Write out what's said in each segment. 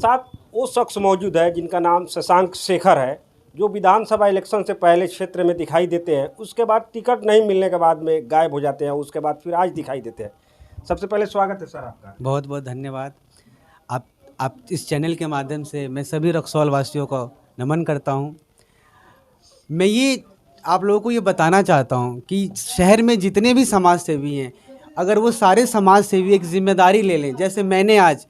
साथ वो शख्स मौजूद है जिनका नाम शशांक शेखर है, जो विधानसभा इलेक्शन से पहले क्षेत्र में दिखाई देते हैं, उसके बाद टिकट नहीं मिलने के बाद में गायब हो जाते हैं, उसके बाद फिर आज दिखाई देते हैं। सबसे पहले स्वागत है सर आपका। बहुत बहुत धन्यवाद। आप इस चैनल के माध्यम से मैं सभी रक्सौल वासियों को नमन करता हूं। मैं ये आप लोगों को ये बताना चाहता हूं कि शहर में जितने भी समाज सेवी हैं, अगर वो सारे समाज सेवी एक जिम्मेदारी ले लें, जैसे मैंने आज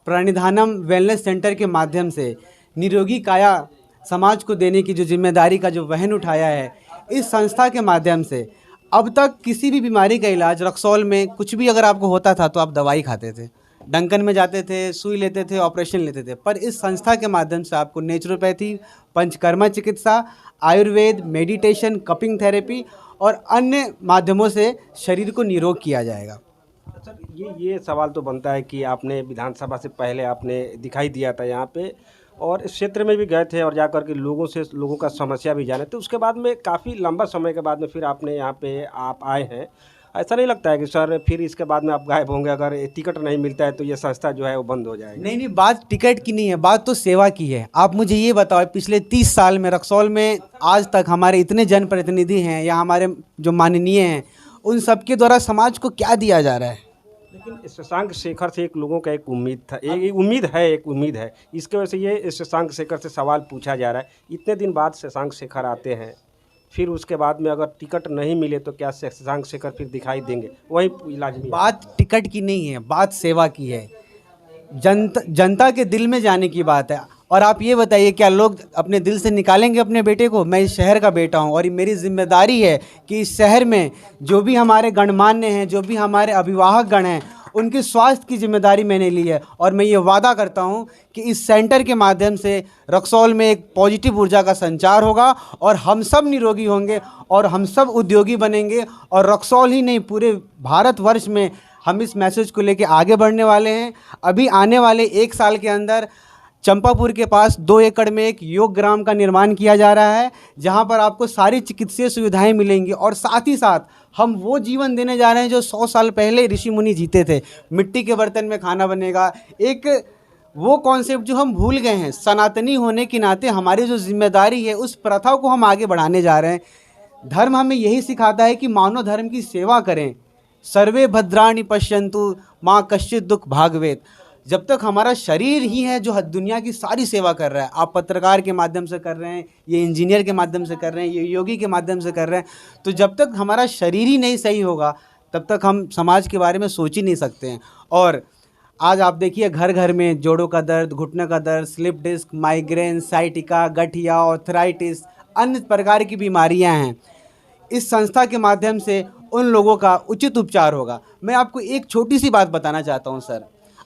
प्रणिधानम वेलनेस सेंटर के माध्यम से निरोगी काया समाज को देने की जो जिम्मेदारी का जो वहन उठाया है, इस संस्था के माध्यम से अब तक किसी भी बीमारी का इलाज रक्सौल में कुछ भी अगर आपको होता था तो आप दवाई खाते थे, डंकन में जाते थे, सुई लेते थे, ऑपरेशन लेते थे। पर इस संस्था के माध्यम से आपको नेचुरोपैथी, पंचकर्मा चिकित्सा, आयुर्वेद, मेडिटेशन, कपिंग थेरेपी और अन्य माध्यमों से शरीर को निरोग किया जाएगा। सर ये सवाल तो बनता है कि आपने विधानसभा से पहले आपने दिखाई दिया था यहाँ पे और इस क्षेत्र में भी गए थे और जाकर के लोगों का समस्या भी जाने, तो उसके बाद में काफ़ी लंबा समय के बाद में फिर आपने यहाँ पे आप आए हैं। ऐसा नहीं लगता है कि सर फिर इसके बाद में आप गायब होंगे, अगर टिकट नहीं मिलता है तो ये संस्था जो है वो बंद हो जाएगी? नहीं, बात टिकट की नहीं है, बात तो सेवा की है। आप मुझे ये बताओ, पिछले 30 साल में रक्सौल में आज तक हमारे इतने जनप्रतिनिधि हैं या हमारे जो माननीय हैं, उन सबके द्वारा समाज को क्या दिया जा रहा है? लेकिन शशांक शेखर से एक लोगों का एक उम्मीद था, एक उम्मीद है, इसके वजह से ये शशांक शेखर से सवाल पूछा जा रहा है। इतने दिन बाद शशांक शेखर आते हैं, फिर उसके बाद में अगर टिकट नहीं मिले तो क्या शशांक शेखर फिर दिखाई देंगे? वही इलाज में बात टिकट की नहीं है, बात सेवा की है, जनता के दिल में जाने की बात है। और आप ये बताइए, क्या लोग अपने दिल से निकालेंगे अपने बेटे को? मैं इस शहर का बेटा हूँ और मेरी जिम्मेदारी है कि इस शहर में जो भी हमारे गणमान्य हैं, जो भी हमारे अभिभावक गण हैं, उनके स्वास्थ्य की जिम्मेदारी मैंने ली है। और मैं ये वादा करता हूँ कि इस सेंटर के माध्यम से रक्सौल में एक पॉजिटिव ऊर्जा का संचार होगा और हम सब निरोगी होंगे और हम सब उद्योगी बनेंगे। और रक्सौल ही नहीं, पूरे भारतवर्ष में हम इस मैसेज को लेके आगे बढ़ने वाले हैं। अभी आने वाले 1 साल के अंदर चंपापुर के पास 2 एकड़ में एक योग ग्राम का निर्माण किया जा रहा है, जहां पर आपको सारी चिकित्सीय सुविधाएं मिलेंगी। और साथ ही साथ हम वो जीवन देने जा रहे हैं जो 100 साल पहले ऋषि मुनि जीते थे। मिट्टी के बर्तन में खाना बनेगा, एक वो कॉन्सेप्ट जो हम भूल गए हैं। सनातनी होने के नाते हमारी जो जिम्मेदारी है, उस प्रथा को हम आगे बढ़ाने जा रहे हैं। धर्म हमें यही सिखाता है कि मानव धर्म की सेवा करें। सर्वे भद्राणि पश्यन्तु माँ कश्चित् दुख भागवेत। जब तक हमारा शरीर ही है जो दुनिया की सारी सेवा कर रहा है, आप पत्रकार के माध्यम से कर रहे हैं, ये इंजीनियर के माध्यम से कर रहे हैं, ये योगी के माध्यम से कर रहे हैं, तो जब तक हमारा शरीर ही नहीं सही होगा तब तक हम समाज के बारे में सोच ही नहीं सकते हैं। और आज आप देखिए, घर घर में जोड़ों का दर्द, घुटने का दर्द, स्लिप डिस्क, माइग्रेन, साइटिका, गठिया, आर्थराइटिस, अन्य प्रकार की बीमारियां हैं। इस संस्था के माध्यम से उन लोगों का उचित उपचार होगा। मैं आपको एक छोटी सी बात बताना चाहता हूं सर।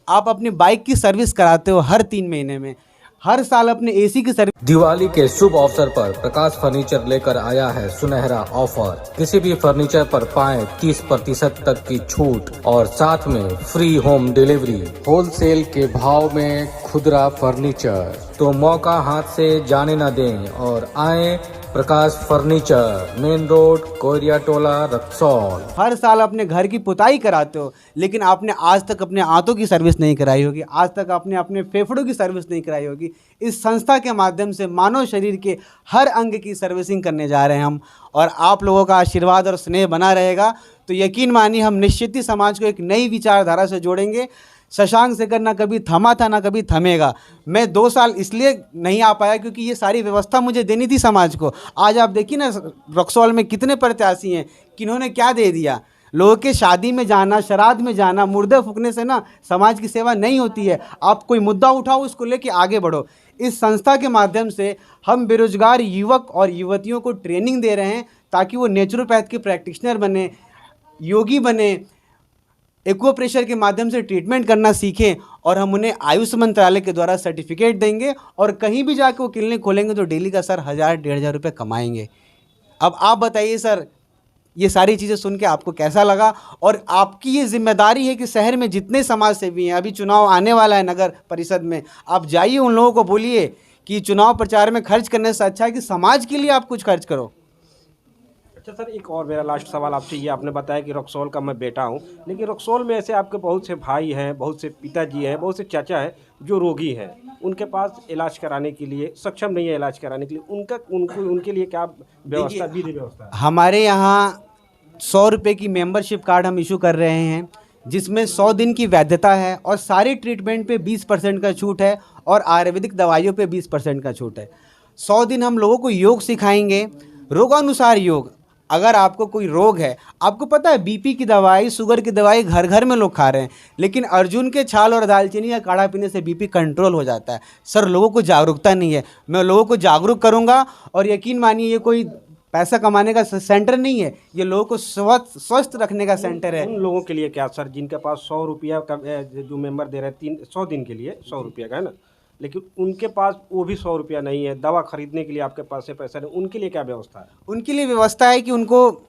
आप अपनी बाइक की सर्विस कराते हो हर 3 महीने में, हर साल अपने एसी की सर्विस। दिवाली के शुभ अवसर पर प्रकाश फर्नीचर लेकर आया है सुनहरा ऑफर। किसी भी फर्नीचर पर पाएं 30% तक की छूट और साथ में फ्री होम डिलीवरी। होलसेल के भाव में खुदरा फर्नीचर, तो मौका हाथ से जाने न दें और आए प्रकाश फर्नीचर, मेन रोड, कोरिया टोला, रक्सौल। हर साल अपने घर की पुताई कराते हो, लेकिन आपने आज तक अपने आंतों की सर्विस नहीं कराई होगी, आज तक आपने अपने फेफड़ों की सर्विस नहीं कराई होगी। इस संस्था के माध्यम से मानव शरीर के हर अंग की सर्विसिंग करने जा रहे हैं हम, और आप लोगों का आशीर्वाद और स्नेह बना रहेगा तो यकीन मानिए हम निश्चित ही समाज को एक नई विचारधारा से जोड़ेंगे। शशांक शेखर ना कभी थमा था, ना कभी थमेगा। मैं 2 साल इसलिए नहीं आ पाया क्योंकि ये सारी व्यवस्था मुझे देनी थी समाज को। आज आप देखिए ना, रक्सौल में कितने प्रत्याशी हैं, किन्होंने क्या दे दिया। लोगों के शादी में जाना, श्राद्ध में जाना, मुर्दे फूकने से ना समाज की सेवा नहीं होती है। आप कोई मुद्दा उठाओ, उसको लेके आगे बढ़ो। इस संस्था के माध्यम से हम बेरोजगार युवक और युवतियों को ट्रेनिंग दे रहे हैं ताकि वो नेचुरोपैथ के प्रैक्टिशनर बने, योगी बने, एक्वाप्रेशर के माध्यम से ट्रीटमेंट करना सीखें। और हम उन्हें आयुष मंत्रालय के द्वारा सर्टिफिकेट देंगे और कहीं भी जाकर वो क्लिनिक खोलेंगे तो डेली का सर 1000-1500 रुपये कमाएंगे। अब आप बताइए सर, ये सारी चीज़ें सुन के आपको कैसा लगा? और आपकी ये जिम्मेदारी है कि शहर में जितने समाज सेवी हैं, अभी चुनाव आने वाला है नगर परिषद में, आप जाइए उन लोगों को बोलिए कि चुनाव प्रचार में खर्च करने से अच्छा है कि समाज के लिए आप कुछ खर्च करो। अच्छा सर, एक और मेरा लास्ट सवाल आपसे, ये आपने बताया कि रक्सौल का मैं बेटा हूँ, लेकिन रक्सौल में ऐसे आपके बहुत से भाई हैं, बहुत से पिताजी हैं, बहुत से चाचा हैं जो रोगी हैं, उनके पास इलाज कराने के लिए सक्षम नहीं है, इलाज कराने के लिए उनके लिए क्या व्यवस्था, विधि व्यवस्था है? हमारे यहाँ 100 रुपये की मेंबरशिप कार्ड हम इशू कर रहे हैं, जिसमें 100 दिन की वैधता है और सारी ट्रीटमेंट पे 20% का छूट है और आयुर्वेदिक दवाइयों पे 20% का छूट है। 100 दिन हम लोगों को योग सिखाएंगे, रोगानुसार योग। अगर आपको कोई रोग है, आपको पता है बीपी की दवाई, शुगर की दवाई घर घर में लोग खा रहे हैं, लेकिन अर्जुन के छाल और दालचीनी या काढ़ा पीने से बीपी कंट्रोल हो जाता है। सर, लोगों को जागरूकता नहीं है। मैं लोगों को जागरूक करूंगा और यकीन मानिए ये कोई पैसा कमाने का सेंटर नहीं है, ये लोगों को स्वस्थ रखने का सेंटर है। उन लोगों के लिए क्या सर, जिनके पास 100 रुपया का जो मेंबर दे रहे हैं 100 दिन के लिए 100 रुपया का है ना, लेकिन उनके पास वो भी 100 रुपया नहीं है, दवा खरीदने के लिए आपके पास से पैसा नहीं, उनके लिए क्या व्यवस्था है? उनके लिए व्यवस्था है कि उनको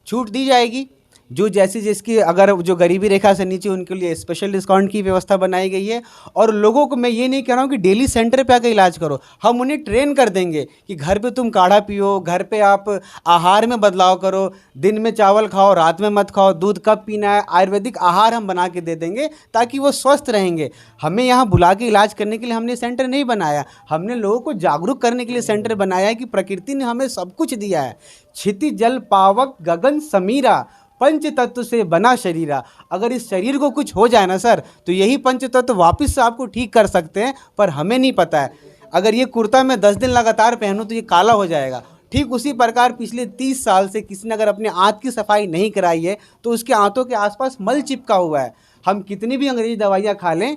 छूट दी जाएगी, जो जैसी जिसकी, अगर जो गरीबी रेखा से नीचे, उनके लिए स्पेशल डिस्काउंट की व्यवस्था बनाई गई है। और लोगों को मैं ये नहीं कह रहा हूँ कि डेली सेंटर पे आकर इलाज करो, हम उन्हें ट्रेन कर देंगे कि घर पे तुम काढ़ा पियो, घर पे आप आहार में बदलाव करो, दिन में चावल खाओ, रात में मत खाओ, दूध कब पीना है, आयुर्वेदिक आहार हम बना के दे देंगे ताकि वो स्वस्थ रहेंगे। हमें यहाँ बुला के इलाज करने के लिए हमने सेंटर नहीं बनाया, हमने लोगों को जागरूक करने के लिए सेंटर बनाया है कि प्रकृति ने हमें सब कुछ दिया है। क्षिति जल पावक गगन समीरा, पंच तत्व से बना शरीरा। अगर इस शरीर को कुछ हो जाए ना सर, तो यही पंच तत्व वापस से आपको ठीक कर सकते हैं, पर हमें नहीं पता है। अगर ये कुर्ता मैं 10 दिन लगातार पहनूं तो ये काला हो जाएगा। ठीक उसी प्रकार पिछले 30 साल से किसी ने अगर अपने आंत की सफाई नहीं कराई है तो उसके आंतों के आसपास मल चिपका हुआ है। हम कितनी भी अंग्रेजी दवाइयाँ खा लें,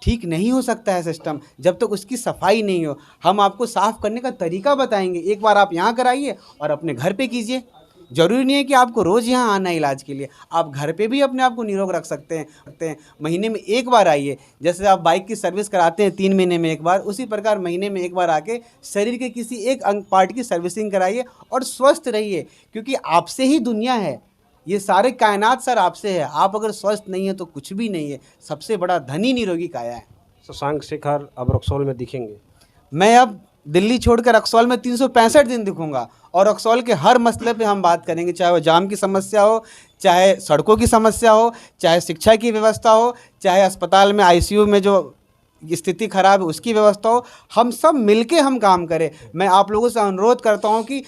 ठीक नहीं हो सकता है सिस्टम जब तक उसकी सफाई नहीं हो। हम आपको साफ़ करने का तरीका बताएंगे, एक बार आप यहाँ कराइए और अपने घर पे कीजिए। ज़रूरी नहीं है कि आपको रोज़ यहाँ आना है इलाज के लिए, आप घर पे भी अपने आप को निरोग रख सकते हैं। महीने में एक बार आइए, जैसे आप बाइक की सर्विस कराते हैं 3 महीने में एक बार, उसी प्रकार महीने में एक बार आके शरीर के किसी एक अंग पार्ट की सर्विसिंग कराइए और स्वस्थ रहिए, क्योंकि आपसे ही दुनिया है। ये सारे कायनात सर आपसे है। आप अगर स्वस्थ नहीं है तो कुछ भी नहीं है। सबसे बड़ा धनी निरोगी काया है। शशांक शेखर अब रक्सौल में दिखेंगे? मैं अब दिल्ली छोड़कर रक्सौल में 365 दिन दिखूंगा और रक्सौल के हर मसले पे हम बात करेंगे, चाहे वो जाम की समस्या हो, चाहे सड़कों की समस्या हो, चाहे शिक्षा की व्यवस्था हो, चाहे अस्पताल में आईसीयू में जो स्थिति खराब है उसकी व्यवस्था हो। हम सब मिलके हम काम करें। मैं आप लोगों से अनुरोध करता हूं कि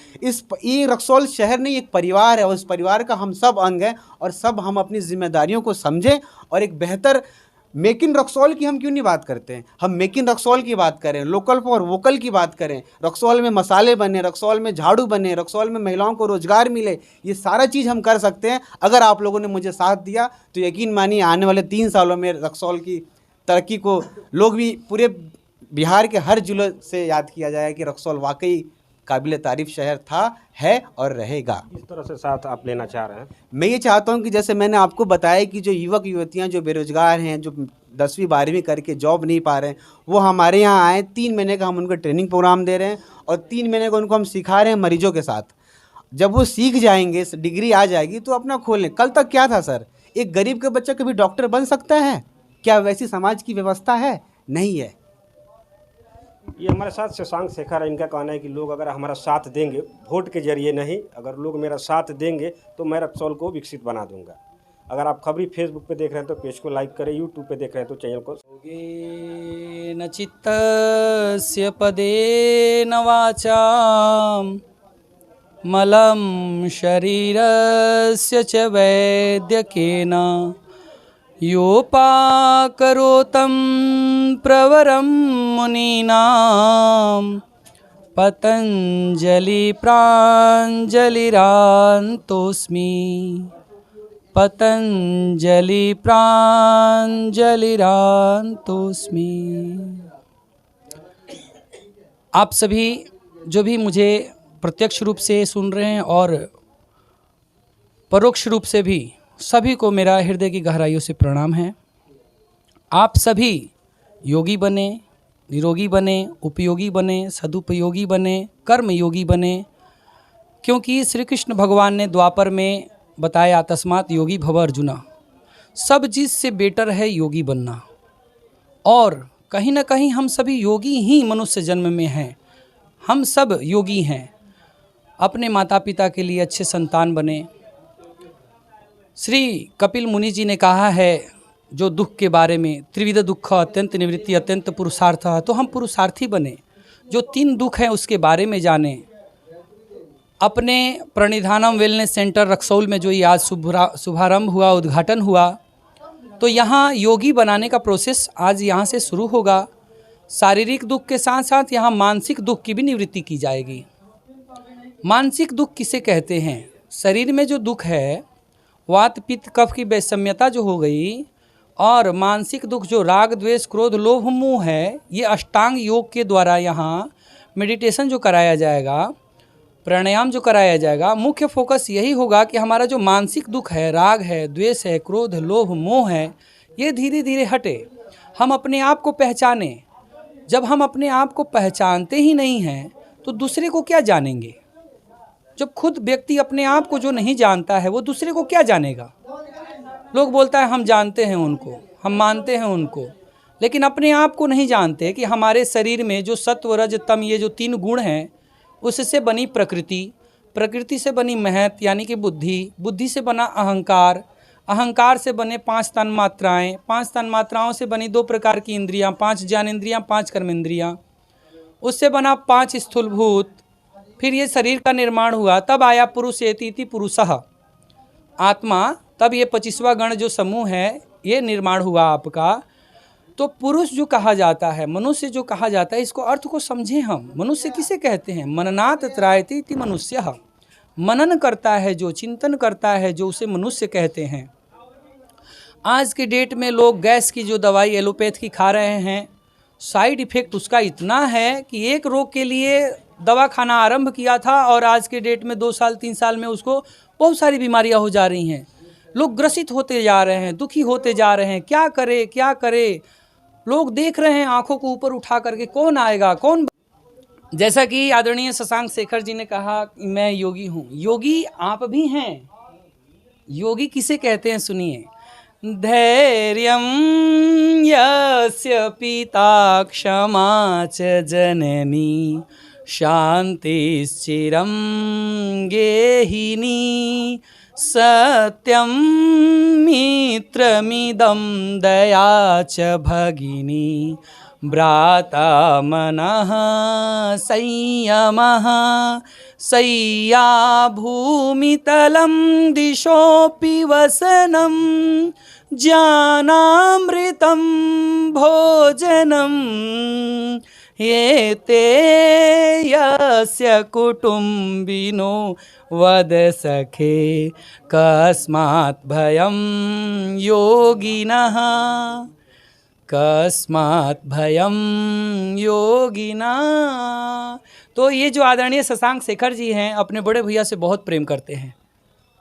ये रक्सौल शहर नहीं, एक परिवार है और उस परिवार का हम सब अंग हैं और सब हम अपनी जिम्मेदारियों को समझें और एक बेहतर मेक इन रक्सौल की हम क्यों नहीं बात करते हैं। हम मेक इन रक्सौल की बात करें, लोकल फॉर वोकल की बात करें, रक्सौल में मसाले बने, रक्सौल में झाड़ू बने, रक्सौल में महिलाओं को रोजगार मिले। ये सारा चीज़ हम कर सकते हैं अगर आप लोगों ने मुझे साथ दिया तो यकीन मानिए आने वाले 3 सालों में रक्सौल की तरक्की को लोग भी पूरे बिहार के हर जिले से याद किया जाएगा कि रक्सौल वाकई काबिल तारीफ शहर था, है और रहेगा। इस तरह से साथ आप लेना चाह रहे हैं? मैं ये चाहता हूँ कि जैसे मैंने आपको बताया कि जो युवक युवतियाँ जो बेरोजगार हैं, जो 10वीं 12वीं करके जॉब नहीं पा रहे हैं, वो हमारे यहाँ आए। 3 महीने का हम उनको ट्रेनिंग प्रोग्राम दे रहे हैं और 3 महीने का उनको हम सिखा रहे हैं मरीजों के साथ। जब वो सीख जाएंगे, डिग्री आ जाएगी तो अपना खोलें। कल तक क्या था सर, एक गरीब का बच्चा कभी डॉक्टर बन सकता है क्या? वैसी समाज की व्यवस्था है? नहीं है। ये हमारे साथ शशांक शेखर है। इनका कहना है कि लोग अगर हमारा साथ देंगे, वोट के जरिए नहीं, अगर लोग मेरा साथ देंगे तो मैं रक्सौल को विकसित बना दूंगा। अगर आप खबरी फेसबुक पे देख रहे हैं तो पेज को लाइक करें, यूट्यूब पे देख रहे हैं तो चैनल को। न चित्तस्य पदेन वाचां मलं शरीरस्य च वैद्यकेन योपाकरोतं प्रवरं मुनीनां पतञ्जलि प्राञ्जलिरान्तोऽस्मि पतंजलि प्राञ्जलिरान्तोऽस्मि। आप सभी जो भी मुझे प्रत्यक्ष रूप से सुन रहे हैं और परोक्ष रूप से भी, सभी को मेरा हृदय की गहराइयों से प्रणाम है। आप सभी योगी बने, निरोगी बने, उपयोगी बने, सदुपयोगी बने, कर्मयोगी बने, क्योंकि श्री कृष्ण भगवान ने द्वापर में बताया तस्मात् योगी भव अर्जुना। सब चीज़ से बेटर है योगी बनना और कहीं ना कहीं हम सभी योगी ही मनुष्य जन्म में हैं। हम सब योगी हैं। अपने माता पिता के लिए अच्छे संतान बने। श्री कपिल मुनि जी ने कहा है जो दुख के बारे में, त्रिविध दुख अत्यंत निवृत्ति अत्यंत पुरुषार्थ, तो हम पुरुषार्थी बने, जो 3 दुख हैं उसके बारे में जाने। अपने प्रणिधानम वेलनेस सेंटर रक्सौल में जो ये आज शुभारंभ हुआ, उद्घाटन हुआ, तो यहाँ योगी बनाने का प्रोसेस आज यहाँ से शुरू होगा। शारीरिक दुख के साथ साथ यहाँ मानसिक दुख की भी निवृत्ति की जाएगी। मानसिक दुख किसे कहते हैं? शरीर में जो दुख है, वात पित्त कफ की वैषम्यता जो हो गई, और मानसिक दुख जो राग द्वेष क्रोध लोभ मोह है, ये अष्टांग योग के द्वारा यहाँ मेडिटेशन जो कराया जाएगा, प्राणायाम जो कराया जाएगा, मुख्य फोकस यही होगा कि हमारा जो मानसिक दुख है, राग है, द्वेष है, क्रोध लोभ मोह है, ये धीरे धीरे हटे, हम अपने आप को पहचाने। जब हम अपने आप को पहचानते ही नहीं हैं तो दूसरे को क्या जानेंगे? जब खुद व्यक्ति अपने आप को जो नहीं जानता है वो दूसरे को क्या जानेगा? लोग बोलता है हम जानते हैं उनको, हम मानते हैं उनको, लेकिन अपने आप को नहीं जानते कि हमारे शरीर में जो सत्व रज तम ये जो 3 गुण हैं, उससे बनी प्रकृति, प्रकृति से बनी महत यानी कि बुद्धि, बुद्धि से बना अहंकार, अहंकार से बने 5 तन्मात्राएँ, 5 तन्मात्राओं से बनी 2 प्रकार की इंद्रियाँ, 5 ज्ञानेंद्रियाँ, 5 कर्मेंद्रियाँ, उससे बना 5 स्थूलभूत, फिर ये शरीर का निर्माण हुआ, तब आया पुरुष एति पुरुषः आत्मा, तब ये 25वां गण जो समूह है ये निर्माण हुआ आपका। तो पुरुष जो कहा जाता है, मनुष्य जो कहा जाता है, इसको अर्थ को समझें हम। मनुष्य किसे कहते हैं? मननात् त्रायते इति मनुष्यः, मनन करता है जो, चिंतन करता है जो, उसे मनुष्य कहते हैं। आज के डेट में लोग गैस की जो दवाई एलोपैथ की खा रहे हैं, साइड इफ़ेक्ट उसका इतना है कि एक रोग के लिए दवा खाना आरंभ किया था और आज के डेट में 2 साल 3 साल में उसको बहुत सारी बीमारियां हो जा रही हैं। लोग ग्रसित होते जा रहे हैं, दुखी होते जा रहे हैं, क्या करे क्या करे। लोग देख रहे हैं आंखों को ऊपर उठा करके, कौन आएगा कौन। जैसा कि आदरणीय शशांक शेखर जी ने कहा मैं योगी हूँ, योगी आप भी हैं। योगी किसे कहते हैं सुनिए, धैर्यं यस्य पिता क्षमा च जननी शान्तिश्चिरं गेहिनी सत्यं मित्रमिदं दया च भगिनी भ्राता मनः संयमः सय्या भूमितलं दिशोऽपि वसनं ज्ञानामृतं भोजनं एते यस्य कुटुम्बिनो वद सखे कस्मात् भयं योगिनः, कस्मात् भयं योगिनः। तो ये जो आदरणीय शशांक शेखर जी हैं अपने बड़े भैया से बहुत प्रेम करते हैं।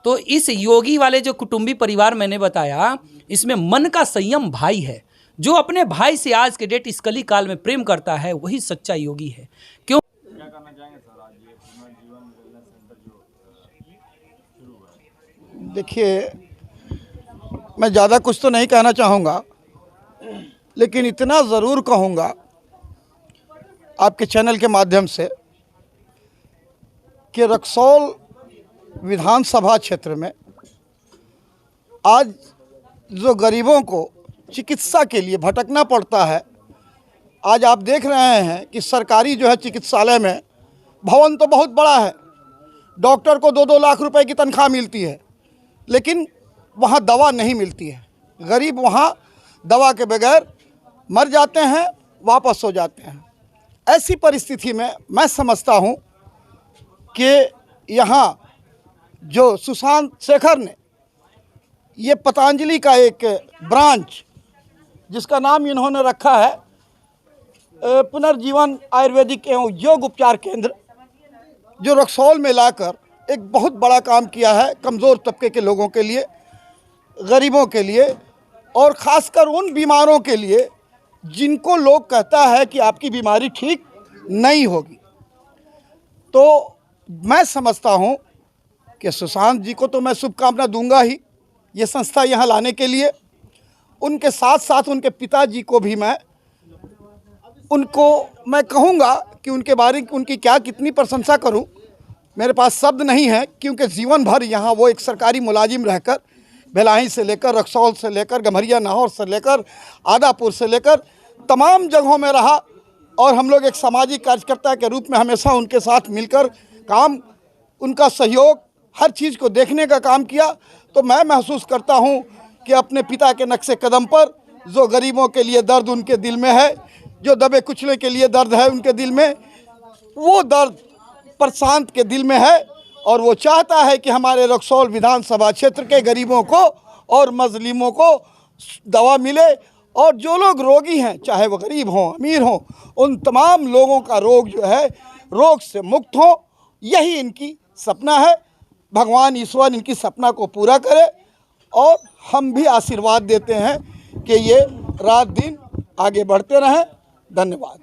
तो इस योगी वाले जो कुटुंबी परिवार मैंने बताया, इसमें मन का संयम भाई है। जो अपने भाई से आज के डेट इस कली काल में प्रेम करता है वही सच्चा योगी है। क्यों? क्या करना चाहेंगे सर आज ये पुनर्जीवन वेलनेस सेंटर जो शुरू हुआ? देखिए, मैं ज़्यादा कुछ तो नहीं कहना चाहूँगा, लेकिन इतना ज़रूर कहूँगा आपके चैनल के माध्यम से कि रक्सौल विधानसभा क्षेत्र में आज जो गरीबों को चिकित्सा के लिए भटकना पड़ता है, आज आप देख रहे हैं कि सरकारी जो है चिकित्सालय में भवन तो बहुत बड़ा है, डॉक्टर को 2-2 लाख रुपए की तनख्वाह मिलती है, लेकिन वहाँ दवा नहीं मिलती है। गरीब वहाँ दवा के बगैर मर जाते हैं, वापस हो जाते हैं। ऐसी परिस्थिति में मैं समझता हूँ कि यहाँ जो शशांक शेखर ने ये पतंजलि का एक ब्रांच जिसका नाम इन्होंने रखा है पुनर्जीवन आयुर्वेदिक एवं योग उपचार केंद्र, जो रक्सौल में लाकर एक बहुत बड़ा काम किया है कमज़ोर तबके के लोगों के लिए, गरीबों के लिए, और ख़ासकर उन बीमारों के लिए जिनको लोग कहता है कि आपकी बीमारी ठीक नहीं होगी। तो मैं समझता हूँ कि शशांक जी को तो मैं शुभकामना दूंगा ही ये संस्था यहाँ लाने के लिए। उनके साथ साथ उनके पिताजी को भी मैं कहूँगा कि उनके बारे में उनकी क्या कितनी प्रशंसा करूँ, मेरे पास शब्द नहीं है, क्योंकि जीवन भर यहाँ वो एक सरकारी मुलाजिम रहकर भिलाई से लेकर रक्सौल से लेकर गम्हरिया नाहौर से लेकर आदापुर से लेकर तमाम जगहों में रहा और हम लोग एक सामाजिक कार्यकर्ता के रूप में हमेशा उनके साथ मिलकर काम, उनका सहयोग, हर चीज़ को देखने का काम किया। तो मैं महसूस करता हूँ कि अपने पिता के नक्शे कदम पर जो गरीबों के लिए दर्द उनके दिल में है, जो दबे कुचले के लिए दर्द है उनके दिल में, वो दर्द प्रशांत के दिल में है और वो चाहता है कि हमारे रक्सौल विधानसभा क्षेत्र के गरीबों को और मजलूमों को दवा मिले और जो लोग रोगी हैं, चाहे वो गरीब हों अमीर हों, उन तमाम लोगों का रोग जो है रोग से मुक्त हो। यही इनकी सपना है। भगवान ईश्वर इनकी सपना को पूरा करे और हम भी आशीर्वाद देते हैं कि ये रात दिन आगे बढ़ते रहें। धन्यवाद।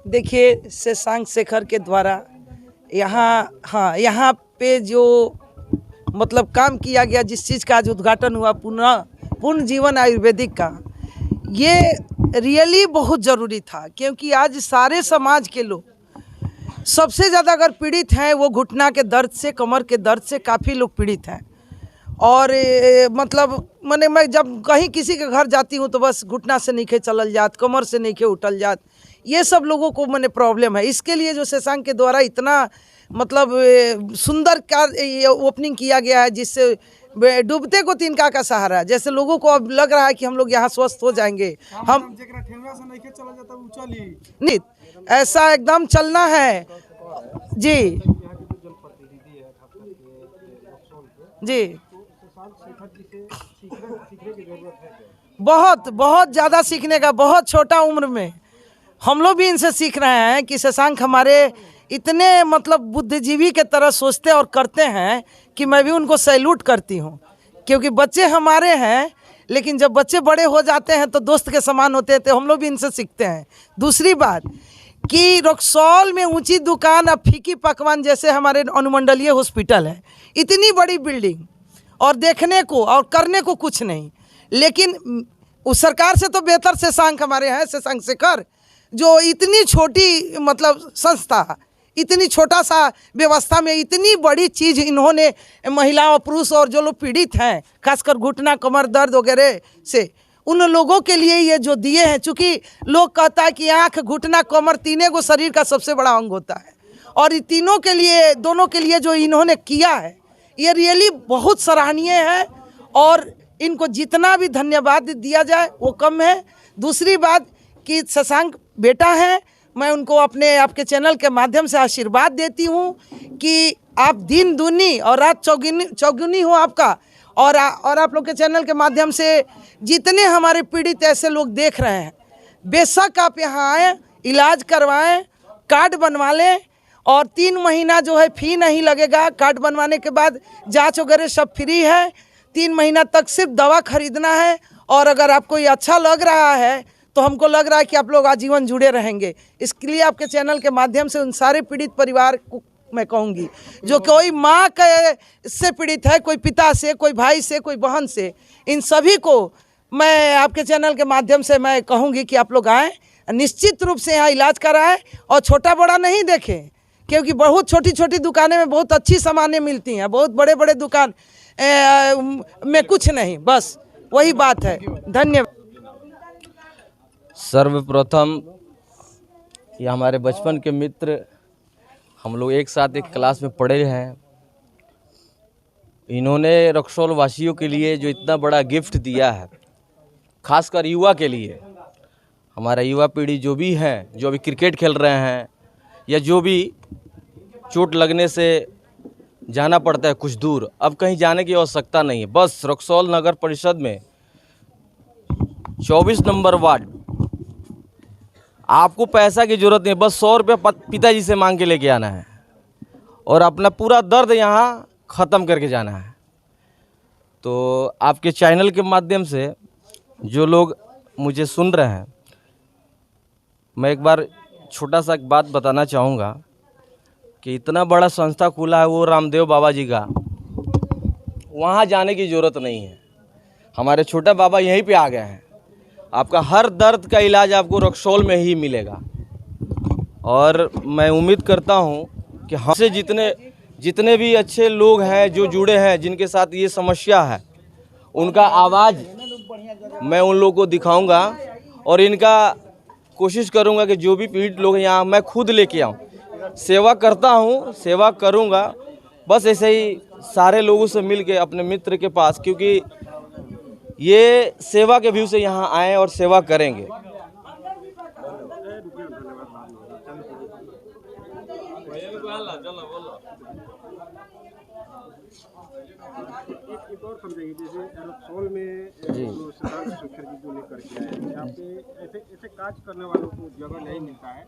देखिए, शशांक शेखर के द्वारा यहाँ पे जो मतलब काम किया गया, जिस चीज़ का आज उद्घाटन हुआ पूर्ण जीवन आयुर्वेदिक का, ये रियली बहुत ज़रूरी था। क्योंकि आज सारे समाज के लोग सबसे ज़्यादा अगर पीड़ित हैं वो घुटना के दर्द से, कमर के दर्द से काफ़ी लोग पीड़ित हैं। और मतलब मैं जब कहीं किसी के घर जाती हूँ तो बस घुटना से नीचे चलल जात, कमर से नीचे उठल जात, ये सब लोगों को प्रॉब्लम है। इसके लिए जो शशांक के द्वारा इतना मतलब सुंदर ओपनिंग किया गया है, जिससे डूबते को तिनका का सहारा, जैसे लोगों को अब लग रहा है कि हम लोग यहाँ स्वस्थ हो जाएंगे। हम नहीं, ऐसा एकदम चलना है जी जी। बहुत बहुत ज़्यादा सीखने का, बहुत छोटा उम्र में हम लोग भी इनसे सीख रहे हैं कि शशांक हमारे इतने मतलब बुद्धिजीवी के तरह सोचते और करते हैं कि मैं भी उनको सैल्यूट करती हूँ। क्योंकि बच्चे हमारे हैं, लेकिन जब बच्चे बड़े हो जाते हैं तो दोस्त के समान होते हैं, तो हम लोग भी इनसे सीखते हैं। दूसरी बात कि रक्सौल में ऊंची दुकान, अब फीकी पकवान जैसे हमारे अनुमंडलीय हॉस्पिटल है, इतनी बड़ी बिल्डिंग और देखने को और करने को कुछ नहीं, लेकिन उस सरकार से तो बेहतर शशांक हमारे हैं, शशांक शेखर, जो इतनी छोटी मतलब संस्था, इतनी छोटा सा व्यवस्था में इतनी बड़ी चीज़ इन्होंने महिला और पुरुष और जो लोग पीड़ित हैं, खासकर घुटना कमर दर्द वगैरह से, उन लोगों के लिए ये जो दिए हैं। चूँकि लोग कहता है कि आँख, घुटना, कमर तीनों को शरीर का सबसे बड़ा अंग होता है, और इन तीनों के लिए, दोनों के लिए जो इन्होंने किया है, ये रियली बहुत सराहनीय है और इनको जितना भी धन्यवाद दिया जाए वो कम है। दूसरी बात कि शशांक बेटा है, मैं उनको अपने आपके चैनल के माध्यम से आशीर्वाद देती हूँ कि आप दिन दूनी और रात चौगुनी हो आपका। और आप लोग के चैनल के माध्यम से जितने हमारे पीड़ित ऐसे लोग देख रहे हैं, बेशक आप यहाँ आएँ, इलाज करवाएं, कार्ड बनवा लें और 3 महीना जो है फ़ी नहीं लगेगा। कार्ड बनवाने के बाद जांच वगैरह सब फ्री है। 3 महीना तक सिर्फ दवा खरीदना है। और अगर आपको ये अच्छा लग रहा है तो हमको लग रहा है कि आप लोग आजीवन जुड़े रहेंगे। इसके लिए आपके चैनल के माध्यम से उन सारे पीड़ित परिवार को मैं कहूँगी, जो कोई माँ से पीड़ित है, कोई पिता से, कोई भाई से, कोई बहन से, इन सभी को मैं आपके चैनल के माध्यम से मैं कहूँगी कि आप लोग आएँ, निश्चित रूप से यहाँ इलाज कराएं और छोटा बड़ा नहीं देखें। क्योंकि बहुत छोटी छोटी दुकानें में बहुत अच्छी सामानें मिलती हैं, बहुत बड़े बड़े दुकान में कुछ नहीं, बस वही बात है। धन्यवाद। सर्वप्रथम ये हमारे बचपन के मित्र, हम लोग एक साथ एक क्लास में पढ़े हैं। इन्होंने रक्सौल वासियों के लिए जो इतना बड़ा गिफ्ट दिया है, खासकर युवा के लिए, हमारा युवा पीढ़ी जो भी है, जो अभी क्रिकेट खेल रहे हैं या जो भी चोट लगने से जाना पड़ता है कुछ दूर, अब कहीं जाने की आवश्यकता नहीं है। बस रक्सौल नगर परिषद में 24 नंबर वार्ड, आपको पैसा की ज़रूरत नहीं, बस 100 रुपये पिताजी से मांग के लेके आना है और अपना पूरा दर्द यहाँ ख़त्म करके जाना है। तो आपके चैनल के माध्यम से जो लोग मुझे सुन रहे हैं, मैं एक बार छोटा सा एक बात बताना चाहूँगा कि इतना बड़ा संस्था खुला है वो रामदेव बाबा जी का, वहाँ जाने की ज़रूरत नहीं है। हमारे छोटा बाबा यहीं पे आ गए हैं। आपका हर दर्द का इलाज आपको रक्सौल में ही मिलेगा। और मैं उम्मीद करता हूँ कि हमसे जितने भी अच्छे लोग हैं जो जुड़े हैं, जिनके साथ ये समस्या है, उनका आवाज़ मैं उन लोगों को दिखाऊंगा और इनका कोशिश करूंगा कि जो भी पीड़ित लोग हैं यहाँ मैं खुद लेके आऊँ। सेवा करता हूँ, सेवा करूंगा, बस ऐसे ही सारे लोगों से मिल के अपने मित्र के पास, क्योंकि ये सेवा के व्यू से यहाँ आए और सेवा करेंगे। एक और समझाइए, जैसे एरोसोल में जो सिद्धांत शेखर जी जो लेकर के आए, यहाँ पे ऐसे काज करने वालों को जगह नहीं मिलता है,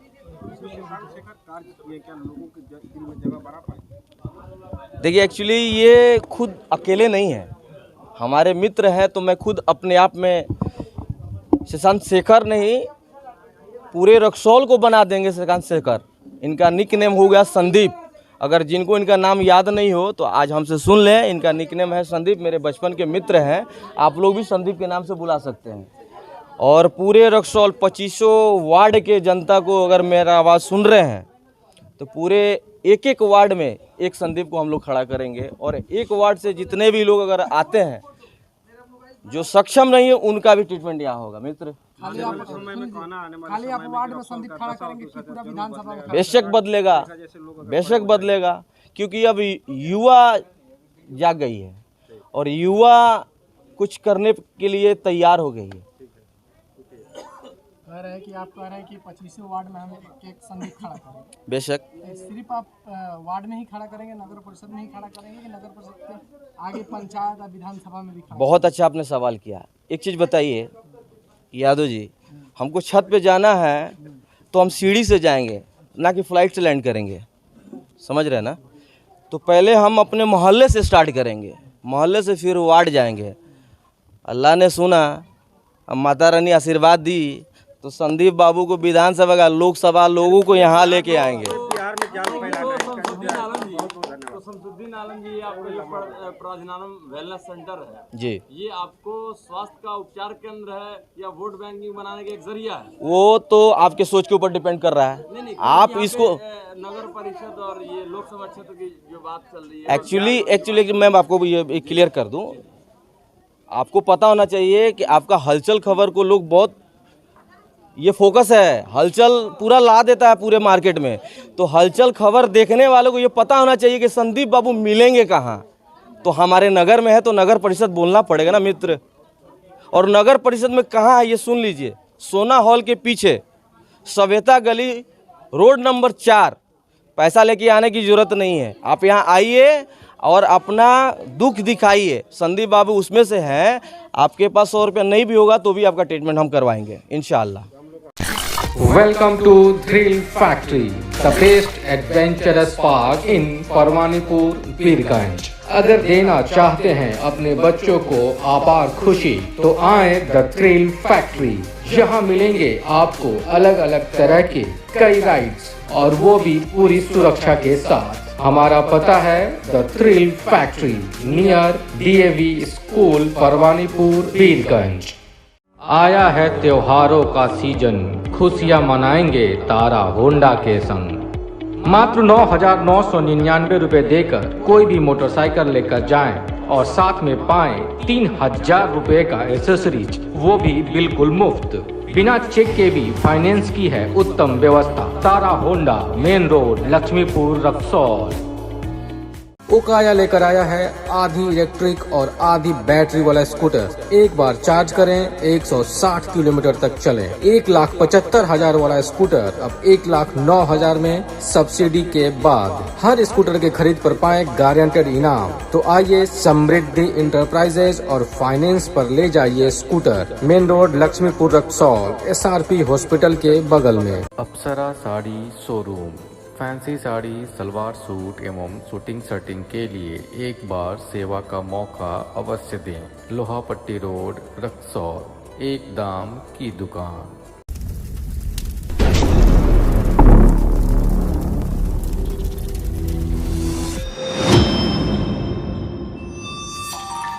इसमें सिद्धांत शेखर कार्य किए, क्या लोगों के दिल में जगह बना पाए? देखिए, एक्चुअली ये खुद अकेले नहीं है, हमारे मित्र हैं, तो मैं खुद अपने आप में सिद्धांत शेखर नहीं, पूरे रक्सौल को बना देंगे सिद्धांत शेखर। इनका निक नेम हो गया संदीप। अगर जिनको इनका नाम याद नहीं हो तो आज हमसे सुन लें, इनका निकनेम है संदीप, मेरे बचपन के मित्र हैं, आप लोग भी संदीप के नाम से बुला सकते हैं। और पूरे रक्सौल 2500 वार्ड के जनता को अगर मेरा आवाज़ सुन रहे हैं तो पूरे एक वार्ड में एक संदीप को हम लोग खड़ा करेंगे, और एक वार्ड से जितने भी लोग अगर आते हैं जो सक्षम नहीं है उनका भी ट्रीटमेंट यहाँ होगा। मित्र, बेशक बदलेगा, बेशक बदलेगा, क्योंकि अब युवा जाग गई है और युवा कुछ करने के लिए तैयार हो गई है। कह रहे हैं कि आप कह रहे हैं कि 25 वार्ड में हम एक संदीप खड़ा करेंगे। बेशक। सिर्फ आप वार्ड में ही खड़ा करेंगे, नगर परिषद में ही खड़ा करेंगे कि नगर परिषद के आगे पंचायत और विधानसभा में भी खड़ा? बहुत अच्छा आपने सवाल किया। एक चीज़ बताइए यादव जी, हमको छत पे जाना है तो हम सीढ़ी से जाएंगे, ना कि फ्लाइट से लैंड करेंगे, समझ रहे हैं ना? तो पहले हम अपने मोहल्ले से स्टार्ट करेंगे, मोहल्ले से फिर वार्ड जाएंगे। अल्लाह ने सुना, माता रानी आशीर्वाद दी, तो संदीप बाबू को विधानसभा का लोकसभा लोगों को यहाँ लेके आएंगे। बिहार में ज्ञान फैलाना है। शमसुद्दीन आलम जी, आपका प्राजनानम वेलनेस सेंटर है जी, ये आपको स्वास्थ्य का उपचार केंद्र है या वोट बैंकिंग बनाने का एक जरिया है? वो तो आपके सोच के ऊपर डिपेंड कर रहा है। नहीं, आप इसको नगर परिषद और ये लोकसभा क्षेत्र की जो बात चल रही है, एक्चुअली मैं आपको ये क्लियर कर दूं, आपको पता होना चाहिए कि आपका हलचल खबर को लोग बहुत ये फोकस है, हलचल पूरा ला देता है पूरे मार्केट में, तो हलचल खबर देखने वालों को ये पता होना चाहिए कि संदीप बाबू मिलेंगे कहाँ। तो हमारे नगर में है तो नगर परिषद बोलना पड़ेगा ना मित्र। और नगर परिषद में कहाँ है ये सुन लीजिए, सोना हॉल के पीछे सवेता गली रोड नंबर 4। पैसा लेके आने की ज़रूरत नहीं है, आप यहाँ आइए और अपना दुख दिखाइए। संदीप बाबू उसमें से हैं, आपके पास 100 रुपया नहीं भी होगा तो भी आपका ट्रीटमेंट हम करवाएंगे इंशाअल्लाह। Welcome to Thrill Factory, the best adventurous park in Parwanipur, Birgunj. अगर देना चाहते हैं अपने बच्चों को अपार खुशी तो आए द थ्रिल फैक्ट्री। यहाँ मिलेंगे आपको अलग अलग तरह के कई राइड्स और वो भी पूरी सुरक्षा के साथ। हमारा पता है the thrill factory near DAV school, Parwanipur, Birgunj. आया है त्योहारों का सीजन, खुशियां मनाएंगे तारा होंडा के संग। मात्र 9,999 रुपए देकर कोई भी मोटरसाइकिल लेकर जाएं और साथ में पाएं 3,000 रुपए का एसेसरीज, वो भी बिल्कुल मुफ्त। बिना चेक के भी फाइनेंस की है उत्तम व्यवस्था। Tara Honda, main road, Laxmipur, Raxaul. Okaya लेकर आया है आधी इलेक्ट्रिक और आधी बैटरी वाला स्कूटर। एक बार चार्ज करें 160 किलोमीटर तक चले। 1,75,000 वाला स्कूटर अब 1,09,000 में सब्सिडी के बाद। हर स्कूटर के खरीद पर पाएं गारंटेड इनाम। तो आइए समृद्धि इंटरप्राइजेज और फाइनेंस पर ले जाइए scooter. Main road, Laxmipur, Raxaul, SRP hospital के बगल में। Apsara sari showroom, fancy sari, salwar suit एवं शूटिंग शर्टिंग के लिए एक बार सेवा का मौका अवश्य दें। लोहापट्टी रोड, रक्सौल, एक दाम की दुकान।